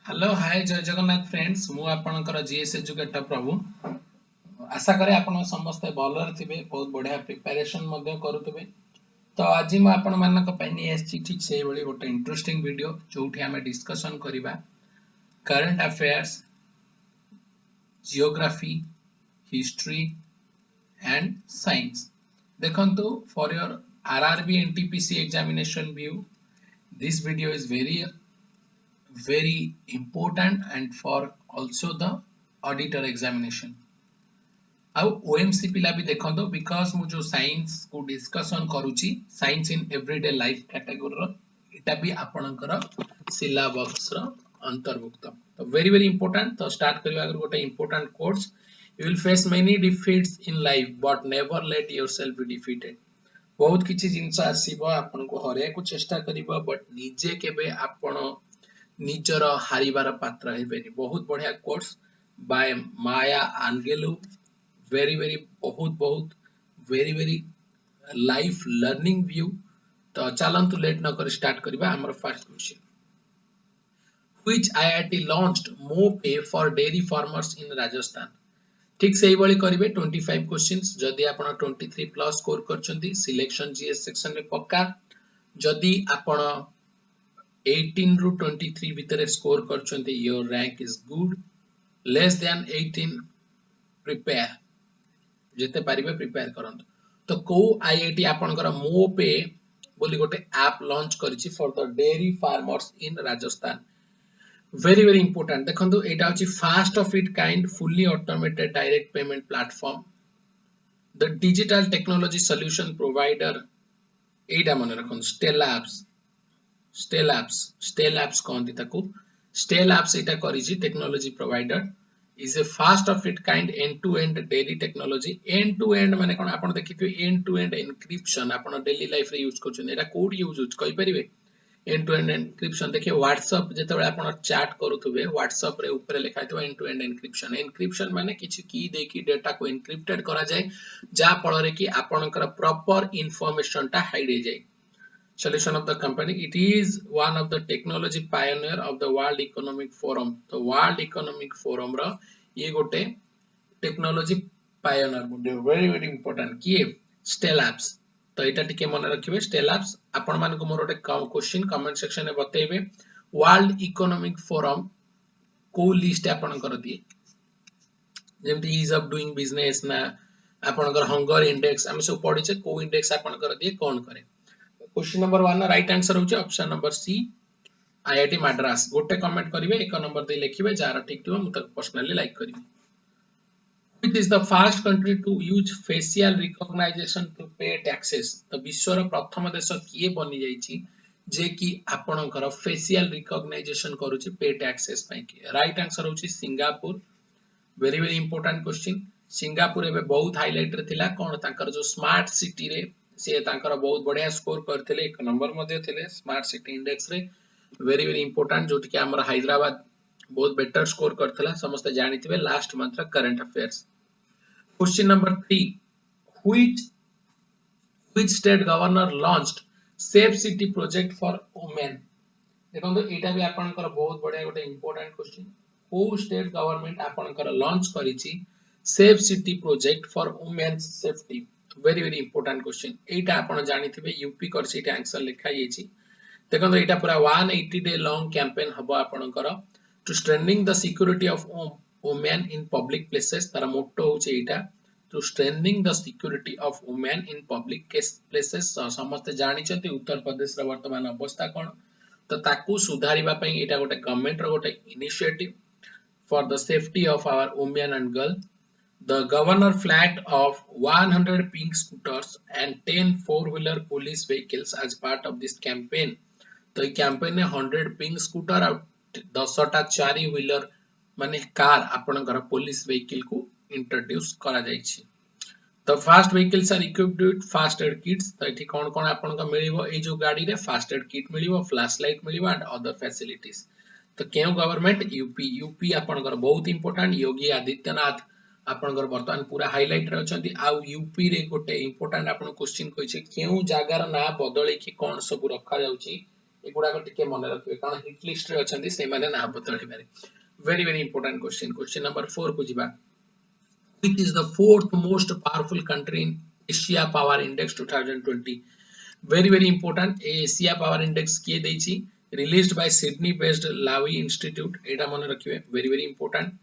Hello hi जय Jagannath friends मु आपनकर जीएस एजुकेटर प्रभु आशा करे आपण समस्त भलर थिबे बहुत बढ़िया प्रिपरेशन मध्य करूथिबे। तो आज मु आपण मानक पई एसची ठीक सेही भली गोटे इंटरेस्टिंग वीडियो जोठी हमें डिस्कशन करिबा current affairs geography history and science. देखंतु for your RRB NTPC examination view this video is very important and for also the auditor examination। आउ ओएमसी पिला भी देखंतो बिकॉज़ मु जो साइंस को डिस्कशन करूची science in everyday life category रो एटा भी आपनकर सिलेबस रो अंतर्भुक्त। तो वेरी इंपोर्टेंट। तो स्टार्ट करबा अगर गोटे important course you will face many defeats in life but never let yourself be defeated. बहुत किछि जिंस आसीबो आपन को हरे को चेष्टा करिबो बट निजे केबे आपन निजर हारिबार पात्र हेबेनी। बहुत बढ़िया course by Maya Angelou very बहुत very लाइफ लर्निंग व्यू। तो चलंतु लेट न कर स्टार्ट करबा हमर first question. Which IIT launched MooPay for dairy farmers in Rajasthan. ठीक सही बळी करिवे 25 क्वेश्चंस। जदी आपण 23 प्लस स्कोर करचंती सिलेक्शन जीएस सेक्शन में पक्का। जदी आपण 18 रु 23 भितर स्कोर करचंती your rank is good. Less than 18 prepare जेते पारिबे प्रिपेयर करंतु। तो को आईआईटी आपनकर मोपे बोली गोटे ऐप लॉन्च करिछि for the dairy farmers in Rajasthan. Very important. देखंतु एटा होछि first of it kind fully automated direct payment platform the digital technology solution provider. एटा मन रखन स्टेल एप्स कहंती ताकू। स्टेल एप्स एटा करिछि technology provider is a fast of it kind end to end daily technology। end to end माने कोन आपण देखिथिबे end to end encryption आपण daily life रे यूज करछन। एटा कोड यूज कहि परिबे end to end encryption। देखिए WhatsApp जेतेबेले आपण चैट करूथबे व्हाट्सएप रे ऊपर लिखा हितो end to end encryption। encryption माने किछि की देखि डाटा को एनक्रिप्टेड करा जाय जा फल रे कि आपनकर प्रॉपर इंफॉर्मेशन ता हाइड हो जाय। Solution of the company, it is one of the technology pioneer of the World Economic Forum। तो World Economic Forum रा ये गोटे टेक्नोलॉजी पायोनियर बोले वेरी इंपोर्टेंट किए स्टेल एप्स। तो एटा टिके मन रखिबे स्टेल एप्स। आपण मान को मोर गोटे क्वेश्चन कमेंट सेक्शन में बतेबे वर्ल्ड इकोनॉमिक फोरम को लिस्ट आपण कर दिए जेमति इज ऑफ डूइंग बिजनेस ना आपण कर हंगर इंडेक्स हम सब पढिचे को इंडेक्स आपण कर दिए कोन करे। क्वेश्चन नंबर 1 राइट आंसर होचे option number C IIT Madras. गोटे कमेंट करिवे एक नंबर दे लिखिबे जार ठीक थिबो मु तक पर्सनली लाइक करिवे। Which is the first country to use facial recognition to pay taxes. तो विश्व रो प्रथम देश किए बनि जाईची जे कि आपनकर फेशियल रिकॉग्नाइजेशन करूची पे टैक्सेस पई कि। राइट आंसर होची Singapore. Very important question. Singapore एबे बहुत हाइलाइट रे थिला कोन ताकर जो स्मार्ट सिटी रे से तांकर बहुत बढ़िया स्कोर करथिले एक नंबर मध्ये थिले स्मार्ट सिटी इंडेक्स रे। वेरी इंपोर्टेंट जोटी कि हमर हैदराबाद बहुत बेटर स्कोर करथिला समस्त जानिथिबे लास्ट मंथ रा current affairs. Question number 3 which state governor launched safe city project for women. देखो एटा भी आपनकर बहुत बढ़िया गोटे इंपोर्टेंट क्वेश्चन। को स्टेट गवर्नमेंट आपनकर लॉन्च करिछि safe city project for women's safety. Very important question. एटा आपण जानिथिबे यूपी करछि एटा आंसर लिखा येछि। देखो एटा पूरा 180 डे लॉन्ग कैंपेन हबो आपनकर to strengthening the security of women in public places. तार मोटो होछि एटा to strengthening the security of women in public places. समस्त जानिछथि उत्तर प्रदेश रा वर्तमान अवस्था कोन तो ताकू सुधारिबा पई एटा गोटे गवर्नमेंट रो गोटे initiative for the safety of our women and girl. The governor flagged off 100 pink scooters and 10 four-wheeler police vehicles as part of this campaign। तो ये कैंपेन ने 100 पिंक स्कूटर और 10टा 4 व्हीलर माने कार आपण घर पुलिस व्हीकल को introduce करा जायछि। तो fast vehicles are equipped with first aid kits. तो एठी कोन कोन आपण को मिलिबो ए जो गाड़ी रे फास्ट एड किट मिलिबो फ्लैश लाइट मिलिबो एंड अदर फैसिलिटीज। तो केउ गवर्नमेंट यूपी आपण घर बहुत इंपोर्टेंट योगी आदित्यनाथ आपनकर वर्तमान पूरा हाइलाइट रे अछंती। आ यूपी रे गोटे इंपोर्टेंट आपन क्वेश्चन कहिছে केउ जागार ना बदले कि कोन सब रखा जाउची एगुडा को टिके मन रखिबे कारण हिट लिस्ट रे अछंती से माने ना बदलि पारे very very important question number 4 को जिबा which is the fourth most powerful country in Asia Power Index 2020 very important Asia Power Index किए देछि released by Sydney based Lowy Institute एटा मन रखिबे very important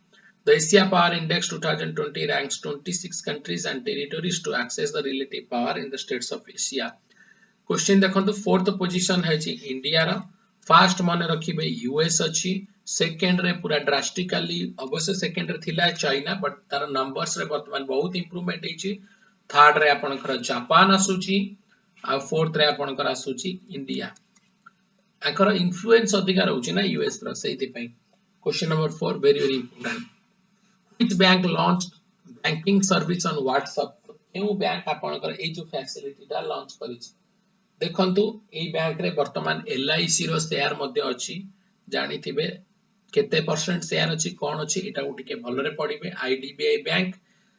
the Asia Power Index 2020 ranks 26 countries and territories to access the relative power in the states of Asia question देखंतु fourth position है जी India रा first मन रखिबे US अछि second रे पूरा drastically अवश्य second रे थिला चाइना बट तार नंबर्स रे वर्तमान बहुत इंप्रूवमेंट हेछि थर्ड रे आपनकर जापान आसुची आ फोर्थ रे आपनकर आसुची इंडिया आकर इन्फ्लुएंस अधिकार होछि ना यूएस रा सेति पई question number 4 very important which bank launched banking service on WhatsApp केउ बैंक आपनकर ए जो फैसिलिटी दा लॉन्च करिछि देखंतु ए बैंक रे वर्तमान एलआईसी रो शेयर मध्ये अछि जानिथिबे केते परसेंट शेयर अछि कोन अछि एटा उटिके भलरे पडिबे IDBI bank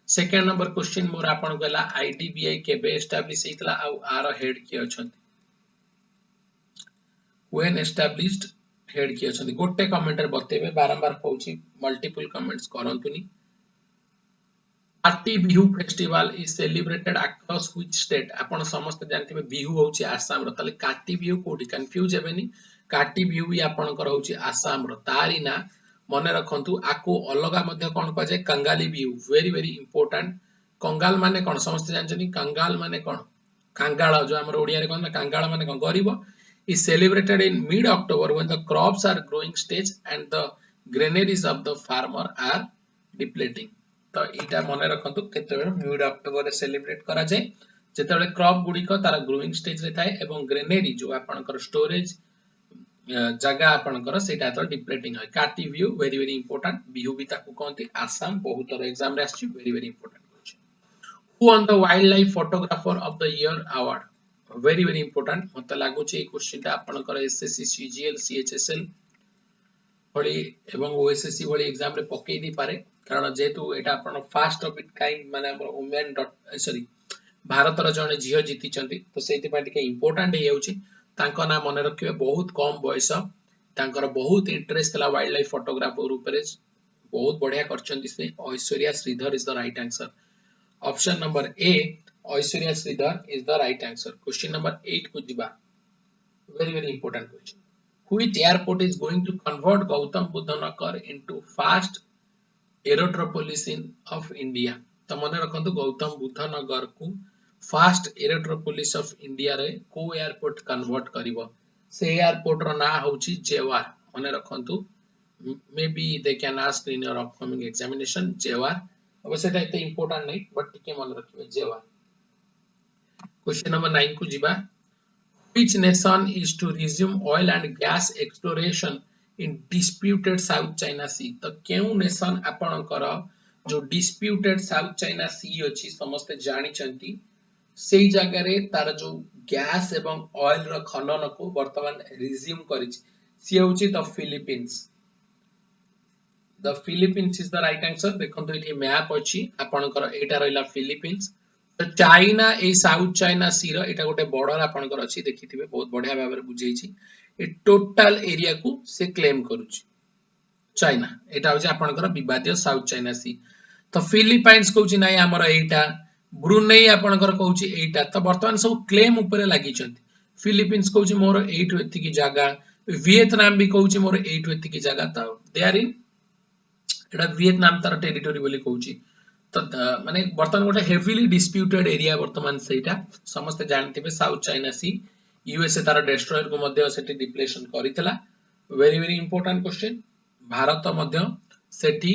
second number question मोर आपन गला आईडीबीआई केबे एस्टैब्लिश हेतला आ आर हेड के अछंती व्हेन एस्टैब्लिश्ड हेड के अछंती गोटे कमेंट रे बतेबे बारंबार कहूची मल्टीपल कमेंट्स करंतुनी काटी Bihu festival is celebrated across which state आपण समस्त जानथिबे बिहू होची आसाम रो तले काटी बिहू कोठी कंफ्यूज हेबेनी काटी बिहू भी आपण कर होची आसाम रो तारी ना मने रखंतु आको अलगा मध्ये कोन कजे कंगाली बिहू वेरी इंपोर्टेंट कंगाल माने कोन समस्त जानछनी कंगाल माने कोन कांगाळ जो हमर ओडिया रे कोन कांगाळ माने कोन गरीब is celebrated in mid October when the crops are growing stage and the granaries of the farmer are depleting तो इटा मने रखंतु केतेबे मिड अक्टोबर रे सेलिब्रेट करा जाय जेतेबे क्रॉप गुडी को तारा ग्रोइंग स्टेज रे थाए एवं ग्रेनरी जो आपनकर स्टोरेज जगह आपनकर सेटा तो डिप्लेटिंग है काटी व्यू वेरी इंपोर्टेंट बिहू भी ताकू कहंती आसाम बहुत रे एग्जाम रे आछि very important question who on the wild life photographer of the year award very important मते लागु छै क्वेश्चन ता आपनकर एसएससी सीजीएल सीएचएसएल भली एवं ओएसएससी भली एग्जाम रे पकई दी पारे कारण जेतु एटा अपन फास्ट ऑफ इट काइंड माने हमर वुमेन सॉरी भारत रो जने जियो जीति चंती तो सेति पय टिके इंपोर्टेंट हे होची तांको ना मने रखिबे बहुत कम बयस तांकर बहुत इंटरेस्ट ला वाइल्ड लाइफ फोटोग्राफर ऊपर बहुत बढ़िया करचंती से Aishwarya Sridhar is the right answer option number A Aishwarya Sridhar is the right answer question number 8 को दिबा very important question which airport is going to convert Gautam Buddha Nagar into fast aerotropolis in of India तो मन रखंतु गौतम बुद्ध नगर को fast aerotropolis of India रे को airport convert करिवो से airport रो ना होची जेवार मन रखंतु may be they can ask in your upcoming examination जेवार अवश्य एटा इते इंपोर्टेंट नहीं बट टिके मन रखिबे जेवार क्वेश्चन नंबर 9 को जिबा which nation is to resume oil and gas exploration in disputed South China Sea तो केउ नेशन आपनकर जो disputed South China Sea अछि समस्त जानि चंती सेई जगह रे तार जो गैस एवं ऑयल रो खनन को वर्तमान रिज्यूम करिछि सी होछि the Philippines is the right answer देखंतु इठी मैप अछि आपनकर एटा रहिला फिलीपींस तो चाइना ए साउथ चाइना सी रो एटा गोटे बॉर्डर आपनकर अछि देखिथिबे बहुत बढ़िया भाबरे बुझेछि ए टोटल एरिया को से क्लेम करूछि चाइना एटा होछि आपनकर विवादित साउथ चाइना सी तो फिलीपाइंस कहूछि नै हमर एटा ब्रुनेई आपनकर कहूछि एटा तो वर्तमान सब क्लेम ऊपर लागि छथि फिलीपींस कहूछि मोर एटु एति की जगह वियतनाम भी कहूछि मोर एटु एति की जगह त they are in Etah Vietnam तार टेरिटरी बोली कहूछि तो माने वर्तमान गोटे हेवीली डिस्प्यूटेड एरिया वर्तमान सेटा समस्त जानथिबे साउथ चाइना सी यूएसए तार डिस्ट्रॉयर को मध्य सेठी डिप्लेशन करितला वेरी इंपोर्टेंट क्वेश्चन भारत मध्य सेठी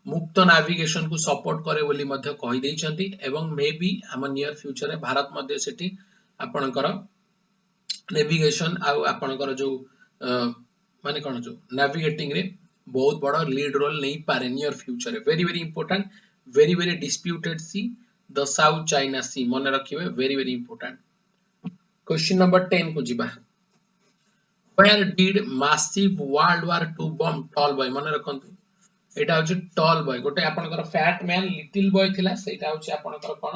मुक्त नेविगेशन को सपोर्ट करे बोली मध्य कहि दै छथि एवं मे बी हम नियर फ्यूचर रे भारत मध्य सेठी आपनकर नेविगेशन आ आपनकर जो माने कोन जो नेविगेटिंग रे बहुत बड़ा लीड रोल नहीं पारे नियर फ्यूचर रे very important very disputed sea the South China Sea मन रखिबे very important question number 10 को जिबा where did massive World War II bomb tall boy मन रखंतु एटा होची tall boy गोटे आपनकर fat man little boy थिला सेटा होची आपनकर कोन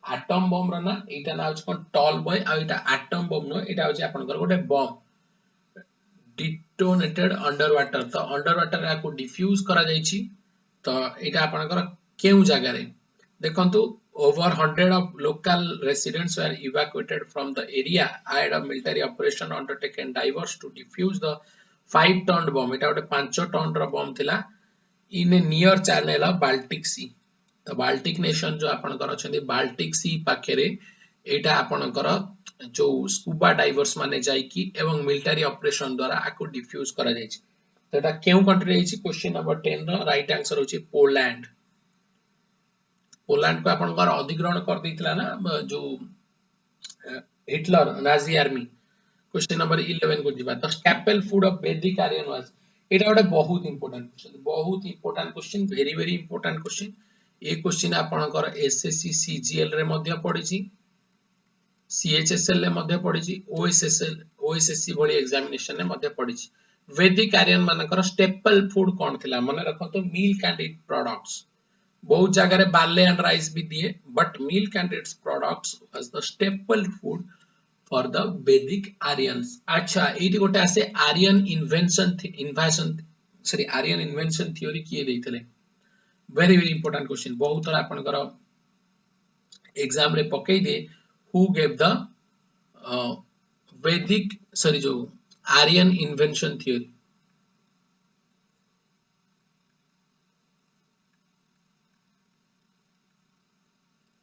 atom bomb रो ना एटा ना होची कोन tall boy आ एटा atom bomb नो एटा होची आपनकर गोटे bomb डिटोनेटेड अंडर वाटर तो अंडर वाटर या को डिफ्यूज करा जायछि तो एटा आपनकर केउ जगह रे देखंतु over 100 of local residents were evacuated from the area ahead of military operation undertaken diverse to defuse the 5-ton bomb एटा गोटे 5 टन रो बम थिला in a near channel of Baltic Sea तो बाल्टिक नेशन जो आपनकर अछंती बाल्टिक सी पाखरे एटा आपनकर जो scuba divers माने जाई की एवं मिलिटरी ऑपरेशन द्वारा आको डिफ्यूज करा जायछि तो एटा केउ कंट्री रहिछि क्वेश्चन नंबर 10 रो राइट आंसर होछि पोलैंड पोलैंड को आपनकर अधिग्रहण कर दैतिला ना जो Hitler Nazi army question number 11 को दिबा द स्टैपल फूड ऑफ वैदिक आर्यन वाज एटा गोटे बहुत important question very very important question ए क्वेश्चन आपनकर एसएससी सीजीएल रे मध्ये पडिछि सीएचएसएल रे मध्ये पडिछि ओएसएससी भली एग्जामिनेशन रे मध्ये पडिछि वैदिक आर्यन मानकर स्टेपल फूड कोन थिला माने रखतो मिल्क एंड इट प्रोडक्ट्स बहुत जगह रे बार्ले एंड राइस भी दिए but milk and its products was the staple food for the वैदिक आर्यंस अच्छा एटी गोटे आसे आर्यन इन्वेंशन थ्योरी किए देइतले वेरी वेरी इंपोर्टेंट क्वेश्चन बहुत थोड़ा आपनकर एग्जाम रे पकई दे हु गेव द वैदिक जो आर्यन इन्वेंशन थ्योरी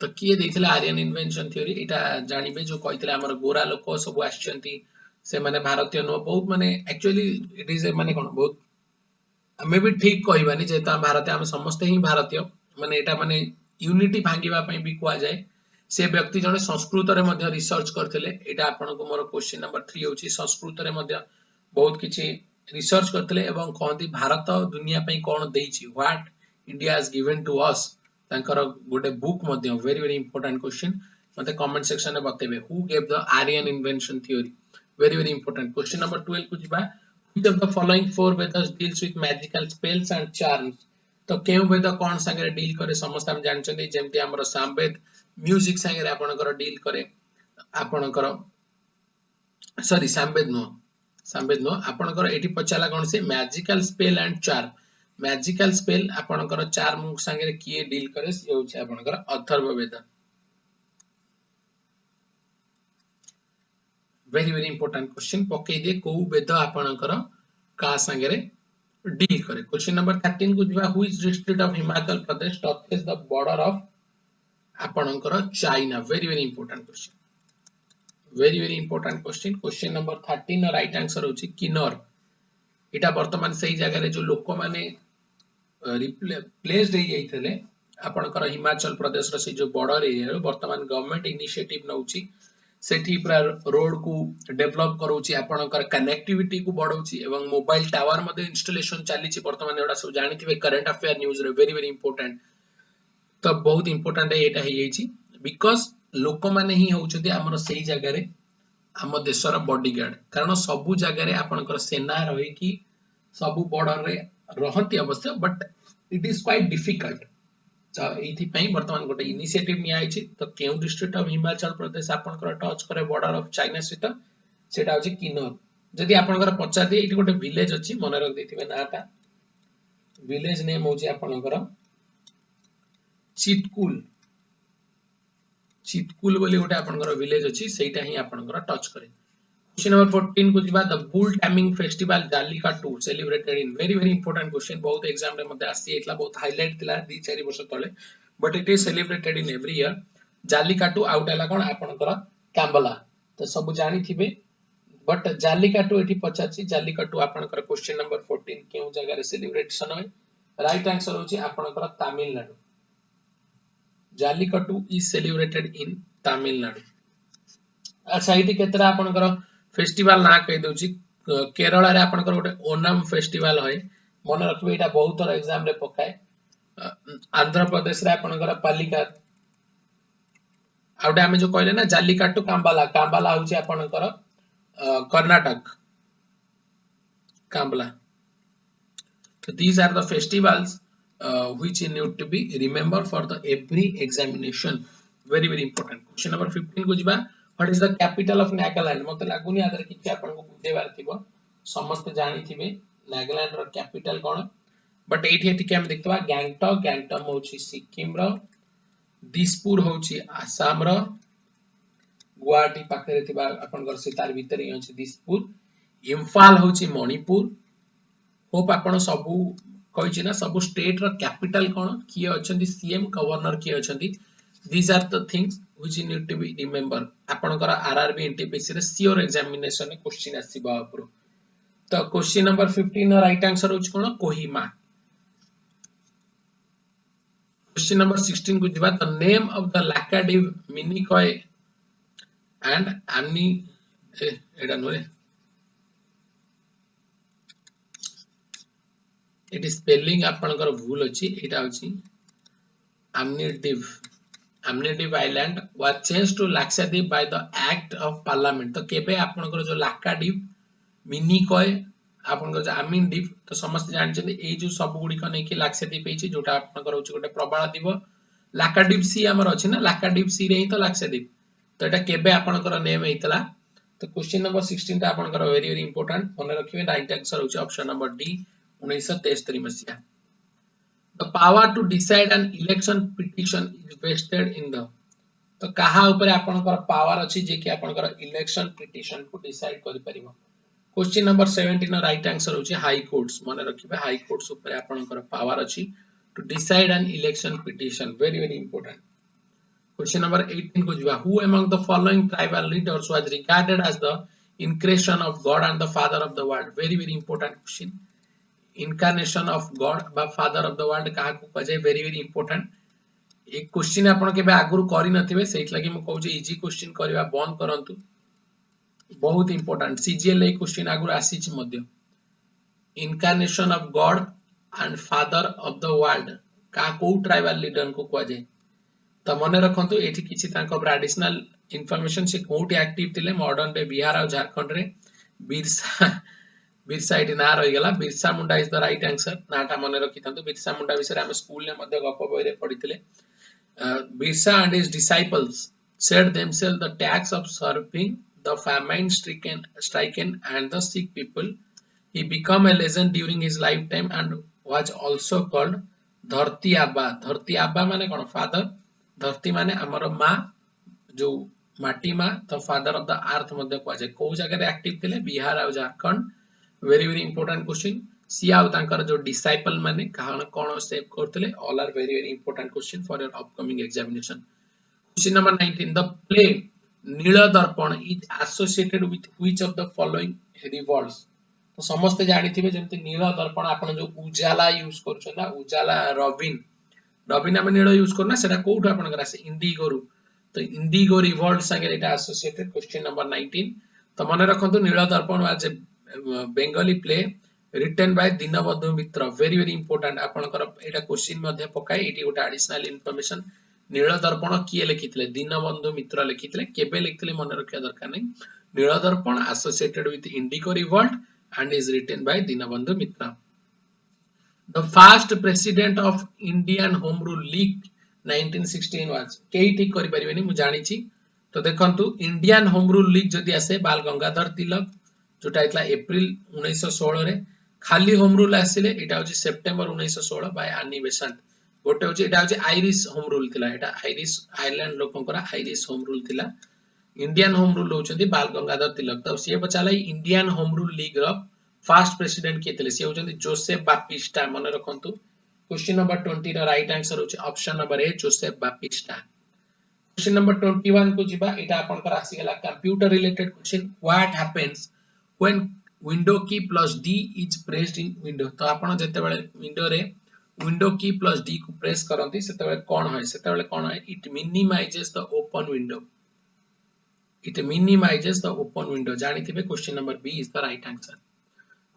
तो किए देइथिला आर्यन इन्वेंशन थ्योरी एटा जानिबे जो कहितले हमर गोरा लोक सब आछंती से माने भारतीय नो बहुत माने एक्चुअली इट इज माने कोन बहुत हमें भी ठीक कहबानी जेता भारत हम समस्त ही भारतीय माने एटा माने यूनिटी भांगीबा पई भी कुआ जाय से व्यक्ति जने संस्कृत रे मध्ये रिसर्च करथिले एटा आपन को मोर क्वेश्चन नंबर 3 होची संस्कृत रे मध्ये बहुत किछि रिसर्च करथिले एवं कहंती भारत दुनिया पई कोन देइछि what India has given to us तांकर गोटे बुक मध्ये वेरी वेरी इंपोर्टेंट क्वेश्चन मते कमेंट सेक्शन में बतेबे who gave the Aryan invention theory very very important question number 12 को जिबा which of the following four Vedas deals with magical spells and charms तो केउ वेद कोन संगे डील करे समस्त हम जानचंदी जेमति हमर सामवेद म्यूजिक संगे आपनकर डील करे आपनकर सॉरी सामवेद नो आपनकर एठी पचाला कोन से magical spell and charm magical spell आपनकर चार्म संगे किए डील करे से होछि आपनकर Atharvaveda very very important question पकई दे को वेद आपनकर का संगे डील करे क्वेश्चन नंबर 13 को जिबा who is district of Himachal Pradesh touches the border of आपनकर China very very important question question number 13 right answer होछि किन्नौर एटा वर्तमान सही जगह रे जो लोक माने प्लेस्ड हे जाइतले आपनकर हिमाचल प्रदेश रो से जो बॉर्डर एरिया वर्तमान गवर्नमेंट इनिशिएटिव नउछि सेठी पूरा रोड को डेवलप करूची आपनकर कनेक्टिविटी को बढ़ाउची एवं मोबाइल टावर मध्ये इंस्टॉलेशन चालीची वर्तमान एडा सब जानिथिबे करंट अफेयर न्यूज रे वेरी वेरी इंपोर्टेंट तो बहुत इंपोर्टेंट है एटा हे जाईची बिकॉज़ लोक माने ही होउछथि हमर सही जगह रे हम देशर बॉडीगार्ड कारण सबु जगह रे आपनकर सेना रही की सबु बॉर्डर रे रहंती अवश्य but it is quite difficult तो एथि पई वर्तमान गोटे इनिशिएटिव नि आइछि तो केउ डिस्ट्रिक्ट ऑफ हिमाचल प्रदेश आपनकर टच करे बॉर्डर ऑफ चाइना सहित सेटा होछि किन्नौर जदि आपनकर पचा दे एथि गोटे विलेज अछि मन रख देथिबे नाटा विलेज नेम होछि आपनकर चितकुल बोली गोटे आपनकर विलेज अछि सेटा ही आपनकर टच करे क्वेश्चन नंबर 14 को जिबा the bull timing festival Jallikattu celebrated in very very important question बहुत एग्जाम रे मध्ये आसी एतला बहुत हाईलाइट थिला 2-4 वर्ष तळे but it is celebrated in every year Jallikattu आउटला कोन आपनकर कांबला तो सब जानि थिबे बट जालिकाटू एठी पचाची जालिकाटू आपनकर क्वेश्चन नंबर 14 केउ जगह रे सेलिब्रेशन होय राइट आंसर होची आपनकर Tamil Nadu Jallikattu is celebrated in Tamil Nadu अच्छा इति केतरा आपनकर फेस्टिवल ना कहि दोची केरल रे आपनकर गोटे ओनम फेस्टिवल होय मन रखबे एटा बहुत थोड़ा एग्जाम रे पकाए आंध्र प्रदेश रे आपनकर पालिका आउटे हमें जो कहले ना जालिकाटू कांबाला होची आपनकर Karnataka कांबला so these are the festivals which you need to be remember for the every examination very very important question number 15 को जिबा what is the capital of Nagaland मते लागुनी आदर किछि आपन को बुझे बार थिबो समस्त जानी थिबे नागालैंड रो कैपिटल कोन बट एठी टिके हम देखतबा गैंगटॉक गैंगटॉक होची सिक्किम रो दिसपुर होची आसाम रो गुवाहाटी पाखरे थिबा आपनकर सितार भीतर ही अछि दिसपुर इम्फाल होची मणिपुर होप आपण सबु कहिछि ना सबु स्टेट रो कैपिटल कोन किए अछंती सीएम गवर्नर किए अछंती these are the things which you need to be remember आपनकर आरआरबी एनटीपीसी रे सियोर एग्जामिनेशन में क्वेश्चन आसीबा upro तो क्वेश्चन नंबर 15 राइट आंसर होची कोन कोहिमा क्वेश्चन नंबर 16 को दिबा the name of the Laccadive Minicoy and आमनी एडा नोरे इट इज स्पेलिंग आपनकर भूल अछि एटा होची amnidiv island was changed to Lakshadweep by the act of parliament तो केबे आपनकर जो लाकाडिव मिनिकॉय आपनकर जो आमिनडिव तो समस्त जानछन ए जो सब गुडी को नै कि लाक्षाद्वीप हेछि जोटा आपनकर होछि गोटे प्रबाल दिव लाकाडिव सी हमर अछि ना लाकाडिव सी रे ही तो लाक्षाद्वीप तो एटा केबे आपनकर नेम हेतला तो क्वेश्चन नंबर 16 ता आपनकर वेरी वेरी इंपोर्टेंट मने रखिबे राइट आंसर होछि ऑप्शन नंबर डी 1973 मसिया the power to decide an election petition is vested in the तो कहा ऊपर आपनकर पावर अछि जे कि आपनकर इलेक्शन पिटिशन को डिसाइड करि परिबो क्वेश्चन नंबर 17 राइट आंसर होची हाई कोर्ट्स माने रखिबे हाई कोर्ट्स ऊपर आपनकर पावर अछि to decide an election petition very very important question number 18 को जिबा who among the following tribal leaders was regarded as the incarnation of god and the father of the world very very important question incarnation of god बा father of the world कहा को कजे very very important एक question आपन केबे आगुरु करि नथिबे set लागि म कहू जे इजी क्वेश्चन करबा बंद करंतु बहुत इंपोर्टेंट सीजीएल ए क्वेश्चन आगुरु आसीछि मध्य incarnation of god and father of the world का को ट्राइबल लीडर को कह जाय त मने रखंतु एठी किछि तांको ट्रेडिशनल इंफॉर्मेशन से कोठी एक्टिव थिले मॉडर्न डे बिहार और झारखंड रे बिरसा इट ना रहि गेला Birsa Munda is the right answer नाटा मने रखिथंतु बिरसा मुंडा विषय हम स्कूल ने मध्य गप बय रे पढिथिले Birsa and his disciples set themselves the टैक्स of serving the famine stricken and the sick people. He became a legend during his lifetime and was also called Dharti Abba. Dharti Abba माने कौन father धरती माने हमर माँ जो माटी माँ तो फादर ऑफ द अर्थ मध्य कह जाय को जगह एक्टिव थिले बिहार और Jharkhand very very important question सी आउ तांकर जो डिसाइपल माने कहां कोन सेव करथिले all are very very important question for your upcoming examination question number 19 the play Nil Darpan is associated with which of the following revolts तो समस्त जानि थिबे जेंति नीला दर्पण आपण जो उजाला यूज करछन ना उजाला रबिन हम नीला यूज करना सेटा कोठ आपण करा से इंडिगो रु तो इंडिगो रिवॉल्व संगे एटा एसोसिएटेड क्वेश्चन नंबर 19 तो माने रखंतु Nil Darpan was Bengali play written by Dinabandhu Mitra very very important आपण कर एटा क्वेश्चन मध्ये पकाय एटी गोटा एडिशनल इंफॉर्मेशन नील दर्पण किए लिखिथिले दीनबंधु मित्र लिखिथिले केबे लिखिथिले मन रखिया दरकार नै Nil Darpan associated with indigo revolt and is written by Dinabandhu Mitra the first president of Indian home rule league 1916 was केटी करि परिबेनी मु जानि छी तो देखंतु इंडियन होम रूल लीग जदी आसे बाल गंगाधर तिलक जोटा इतला अप्रैल 1916 रे खाली होम रूल आसिले एटा होची सितंबर 1916 बाय आनी बेसंत गोटे होची एटा होची आयरिश होम रूल थिला एटा आयरिश आयरलैंड लोकंकर आयरिश होम रूल थिला इंडियन होम रूल होचंदी बाल गंगाधर तिलक तो से बचाला इंडियन होम रूल लीग रो फर्स्ट प्रेसिडेंट के थिले से होचंदी जोसेफ बापिस्टा मन रखंतु क्वेश्चन नंबर 20 रो राइट आंसर होची option number A Joseph Baptista question number 21 को जिबा एटा आपन कर आसी गेला computer related question what happens when window key plus D is pressed in window तो आपण जते बेले विंडो रे विंडो की प्लस डी को प्रेस करंती सेते बेले कोन होय सेते बेले कोन होय it minimizes the open window it minimizes the open window जानि थिबे question number B is the right answer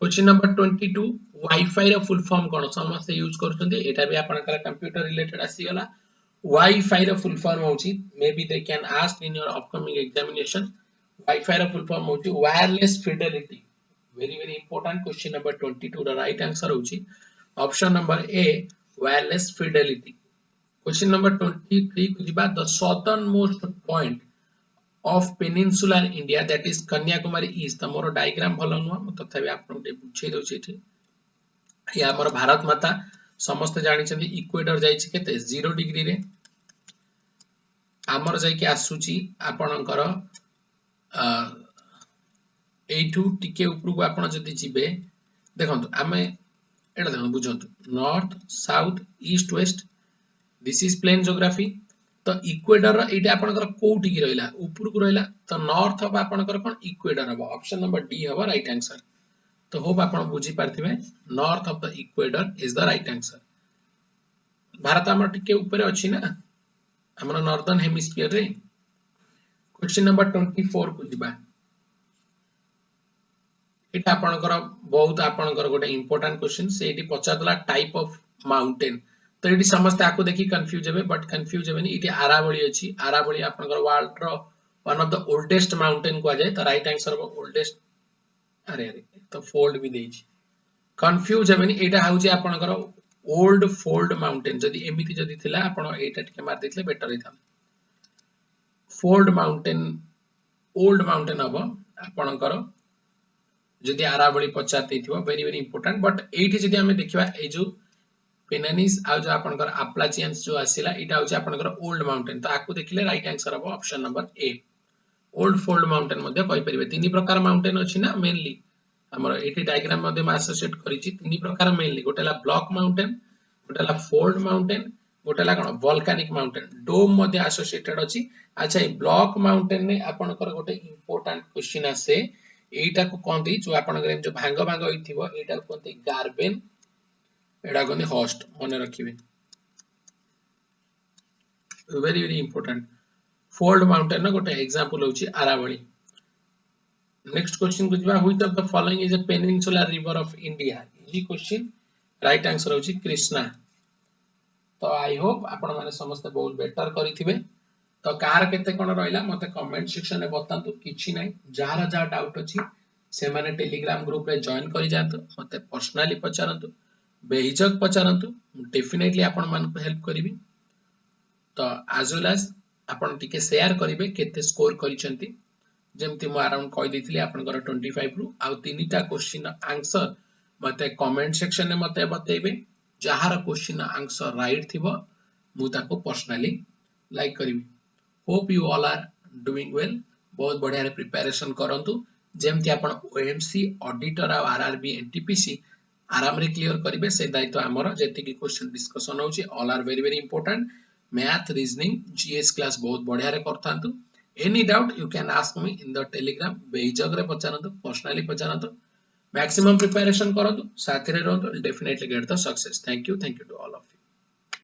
question number 22 wifi रो फुल फॉर्म कोन समस्त यूज करछन्ते एटा भी आपण कर कंप्यूटर रिलेटेड आसी गेला वाईफाई रो फुल फॉर्म होची may be they can ask in your upcoming examination wifi रो फुल फॉर्म होची wireless fidelity very very important question number 22 रो राइट आंसर होची option number A wireless fidelity question number 23 को जिबा the southern most point of peninsular India, that is Kanyakumari is the more diagram भलो नुह तथापि आपन के बुझे दउछि एठी या हमर भारत माता समस्त जानि छथि इक्वेटर जाय छि केते 0 डिग्री रे हमर जाय कि आसुची आपनकर एठू टिके ऊपर को आपन जति जिबे देखंतु आमे एटा देखन बुझंतु north south east west this is plain geography तो इक्वेटर एटा आपनकर कोठी की रहला ऊपर को रहला तो नॉर्थ अब आपनकर कोन इक्वेटर हबो ऑप्शन नंबर डी हबो राइट आंसर तो होप आपन बुझी पारथिबे north of the equator is the right answer भारत हमर टिके ऊपर अछि ना हमर नॉर्दर्न हेमिस्फीयर रे क्वेश्चन नंबर 24 को दिबा एटा आपनकर बहुत आपनकर गोटे इंपोर्टेंट क्वेश्चन सेठी पचादला टाइप ऑफ माउंटेन तो ये समस्त आपको देखिए कंफ्यूज है बट कंफ्यूज है ये आरावली अच्छी आरावली आपनकर वर्ल्ड रो one of the oldest mountain को जाए तो राइट आंसर हो ओल्डेस्ट अरे अरे तो फोल्ड भी देछि कंफ्यूज है एटा हाउची आपनकर ओल्ड फोल्ड माउंटेन जदी एमिति जदी थिला आपन एटा टिके मार देथिले बेटर हेता फोल्ड माउंटेन ओल्ड माउंटेन हबो आपनकर जदी आरावली पचार देथिबो वेरी वेरी इंपोर्टेंट बट एठी जदी हमें देखिबा ए जो पेनानिस आ जो आपनकर अप्लाचियंस जो आसिला इटा होची आपनकर ओल्ड माउंटेन तो आकु देखिले राइट आंसर हबो ऑप्शन नंबर ए ओल्ड फोल्ड माउंटेन मध्ये कहि परिबे तीन प्रकार माउंटेन अछि ना मेनली हमर एठी डायग्राम मध्ये मा एसोसिएट करिछि तीन प्रकार मेनली गोटेला ब्लॉक माउंटेन गोटेला फोल्ड माउंटेन गोटेला कोन वोल्केनिक माउंटेन डोम मध्ये एसोसिएटेड अछि अच्छा ए ब्लॉक माउंटेन ने आपनकर गोटे इंपोर्टेंट क्वेश्चन आसे एटा को कोंती जो आपनकर जो भांग भांग होइथिबो एटा को कोंती गार्बेन एडा कोनी होस्ट मने रखिबे very very important fold mountain ना गोटे एग्जांपल होची आरावली नेक्स्ट क्वेश्चन को जिबा which of the following is a peninsular river of India ई क्वेश्चन राइट आंसर होची कृष्णा तो आई होप आपण माने समस्त बहुत बेटर करिथिबे तो कार केते कोन रहइला मते कमेंट सेक्शन में बतांतु किछि नै जहार जा डाउट अछि से माने टेलीग्राम ग्रुप रे जॉइन करि जांतु मते पर्सनली पचारंतु बेहिचक पचारंतु डेफिनेटली आपण मान को हेल्प करिवि तो एज वेल एज आपण टिके शेयर करिवे केते स्कोर करिसंती जेमति मु अराउंड कहि दिथिले आपनकर 25 रु आ तीनटा क्वेश्चन आंसर मते कमेंट सेक्शन में मते बतेबे जहार क्वेश्चन आंसर राइट थिबो मु ताको पर्सनली लाइक करिवि hope you all are doing well बहुत बढ़िया रे प्रिपरेशन करंतु जेमति आपण ओएमसी ऑडिटर आ आरआरबी एनटीपीसी आराम रे क्लियर करिवे से दायित्व हमर जेति की क्वेश्चन डिस्कशन होची all are very very important math reasoning GS class बहुत बढ़िया रे करथांतु any doubt you can ask me in the Telegram बेहिचक रे पचारंतु पर्सनली पचारंतु मैक्सिमम प्रिपरेशन करंतु साथी रे रहंतु definitely get the success thank you to all of you